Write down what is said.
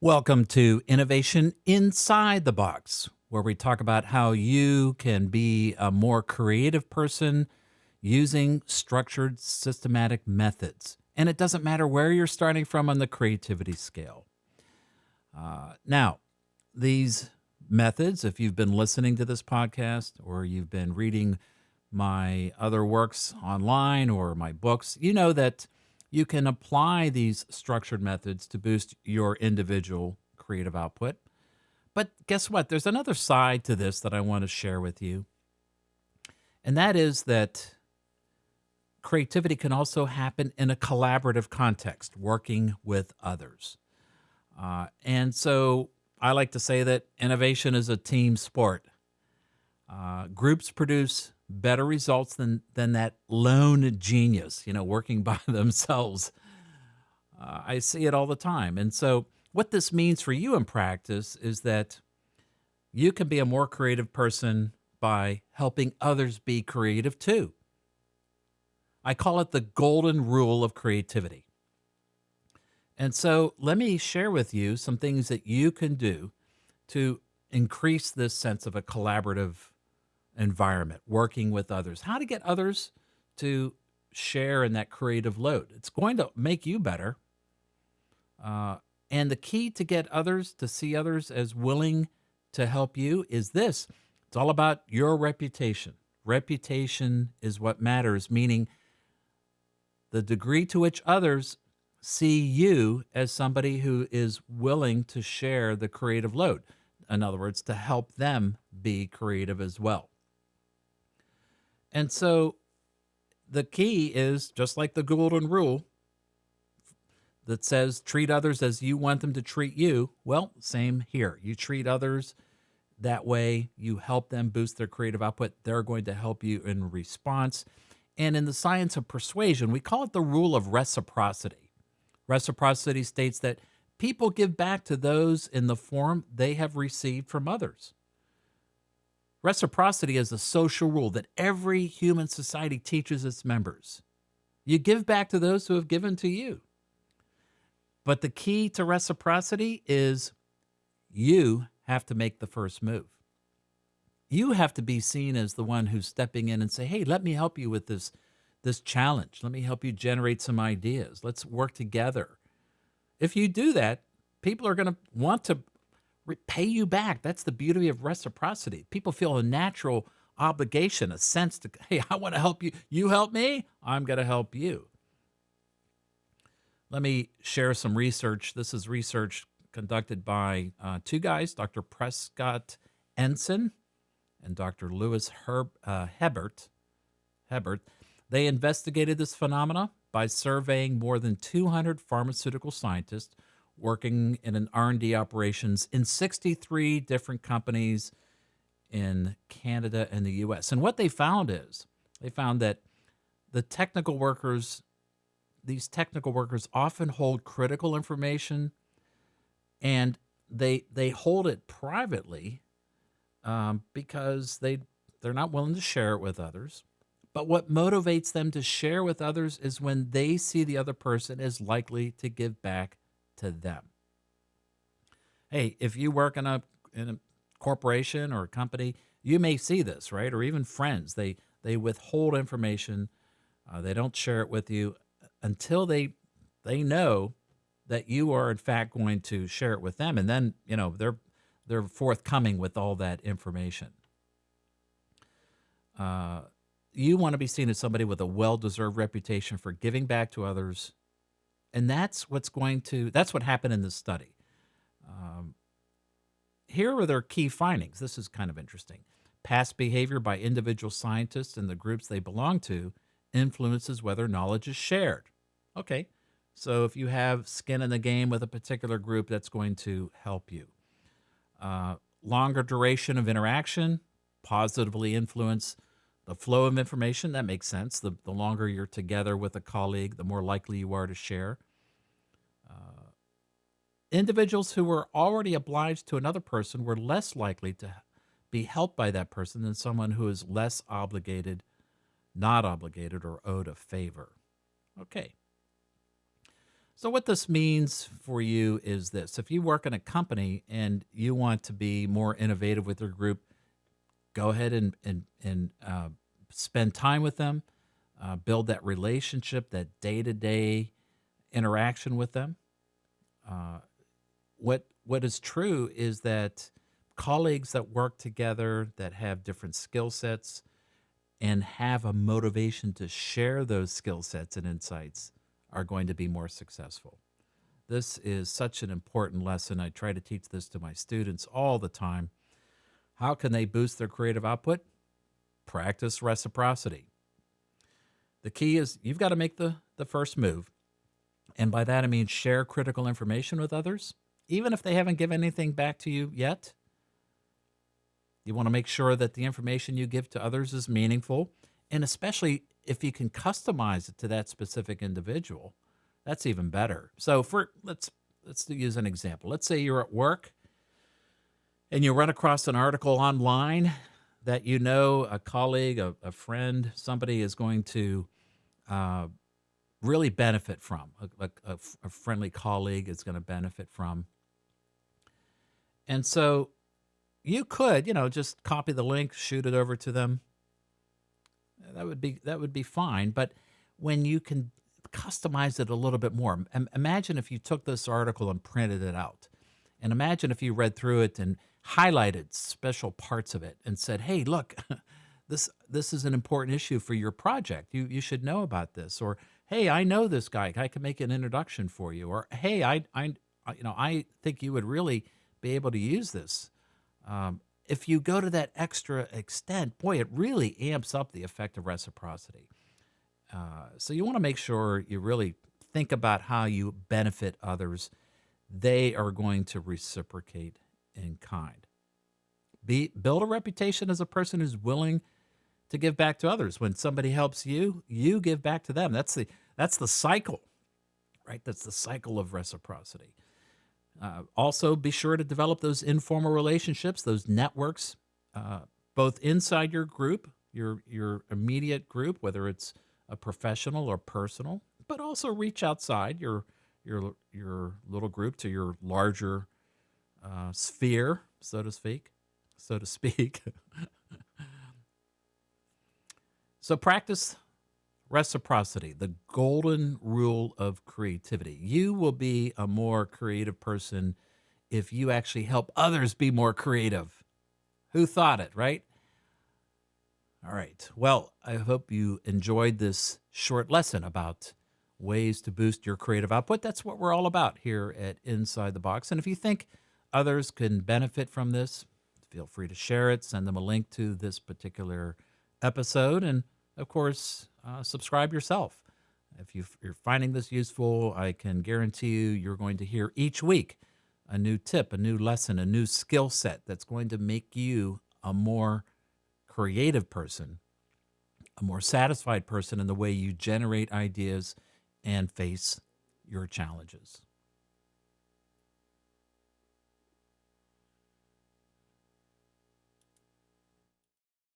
Welcome to Innovation Inside the Box, where we talk about how you can be a more creative person using structured, systematic methods. And it doesn't matter where you're starting from on the creativity scale. Now, these methods, if you've been listening to this podcast or you've been reading my other works online or my books, you know that you can apply these structured methods to boost your individual creative output. But guess what? There's another side to this that I want to share with you, and that is that creativity can also happen in a collaborative context, working with others. And so I like to say that innovation is a team sport. Groups produce better results than that lone genius, working by themselves. I see it all the time. And so, what this means for you in practice is that you can be a more creative person by helping others be creative too. I call it the golden rule of creativity. And so, let me share with you some things that you can do to increase this sense of a collaborative environment, working with others, how to get others to share in that creative load. It's going to make you better. And the key to get others to see others as willing to help you is this: it's all about your reputation. Reputation is what matters, meaning the degree to which others see you as somebody who is willing to share the creative load. In other words, to help them be creative as well. And so the key is just like the golden rule that says treat others as you want them to treat you. Well, same here. You treat others that way, you help them boost their creative output. They're going to help you in response. And in the science of persuasion, we call it the rule of reciprocity. Reciprocity states that people give back to those in the form they have received from others. Reciprocity is a social rule that every human society teaches its members. You give back to those who have given to you. But the key to reciprocity is you have to make the first move. You have to be seen as the one who's stepping in and say, "Hey, let me help you with this challenge. Let me help you generate some ideas. Let's work together." If you do that, people are going to want to pay you back. That's the beauty of reciprocity. People feel a natural obligation, a sense to, "Hey, I want to help you. You help me, I'm going to help you." Let me share some research. This is research conducted by two guys, Dr. Prescott Ensign and Dr. Lewis Hebert. They investigated this phenomena by surveying more than 200 pharmaceutical scientists working in an R&D operations in 63 different companies in Canada and the US. And what they found is they found that the technical workers these technical workers often hold critical information, and they hold it privately because they're not willing to share it with others. But what motivates them to share with others is when they see the other person as likely to give back to them. Hey, if you work in a corporation or a company, you may see this, right? Or even friends, they withhold information, they don't share it with you until they know that you are in fact going to share it with them, and then they're forthcoming with all that information. You want to be seen as somebody with a well-deserved reputation for giving back to others, and that's what happened in this study. Here are their key findings. This is kind of interesting. Past behavior by individual scientists and the groups they belong to influences whether knowledge is shared. Okay, so if you have skin in the game with a particular group, that's going to help you. Longer duration of interaction positively influence the flow of information. That makes sense. The longer you're together with a colleague, the more likely you are to share. Individuals who were already obliged to another person were less likely to be helped by that person than someone who is less obligated, not obligated, or owed a favor. Okay. So, what this means for you is this: if you work in a company and you want to be more innovative with your group, go ahead and spend time with them, build that relationship, that day to day interaction with them. Uh, what is true is that colleagues that work together that have different skill sets and have a motivation to share those skill sets and insights are going to be more successful. This is such an important lesson. I try to teach this to my students all the time. How can they boost their creative output? Practice reciprocity. The key is you've got to make the first move. And by that, I mean share critical information with others. Even if they haven't given anything back to you yet, you want to make sure that the information you give to others is meaningful. And especially if you can customize it to that specific individual, that's even better. So let's use an example. Let's say you're at work and you run across an article online that you know a colleague, a friend, somebody is going to uh, really benefit from, a friendly colleague is going to benefit from. And so you could, just copy the link, shoot it over to them. That would be fine. But when you can customize it a little bit more, imagine if you took this article and printed it out, and imagine if you read through it and highlighted special parts of it and said, "Hey, look, this is an important issue for your project. You should know about this." Or, "Hey, I know this guy. I can make an introduction for you." Or, "Hey, I think you would really be able to use this." If you go to that extra extent, boy, it really amps up the effect of reciprocity. So you want to make sure you really think about how you benefit others. They are going to reciprocate in kind. Build a reputation as a person who's willing to give back to others. When somebody helps you, you give back to them. That's the cycle, right? That's the cycle of reciprocity. Also, be sure to develop those informal relationships, those networks, both inside your group, your immediate group, whether it's a professional or personal, but also reach outside your little group to your larger sphere, so to speak. So to speak. So practice reciprocity, the golden rule of creativity. You will be a more creative person if you actually help others be more creative. Who thought it, right? All right. Well, I hope you enjoyed this short lesson about ways to boost your creative output. That's what we're all about here at Inside the Box. And if you think others can benefit from this, feel free to share it, send them a link to this particular episode, and of course, subscribe yourself. If you're finding this useful, I can guarantee you're going to hear each week a new tip, a new lesson, a new skill set that's going to make you a more creative person, a more satisfied person in the way you generate ideas and face your challenges.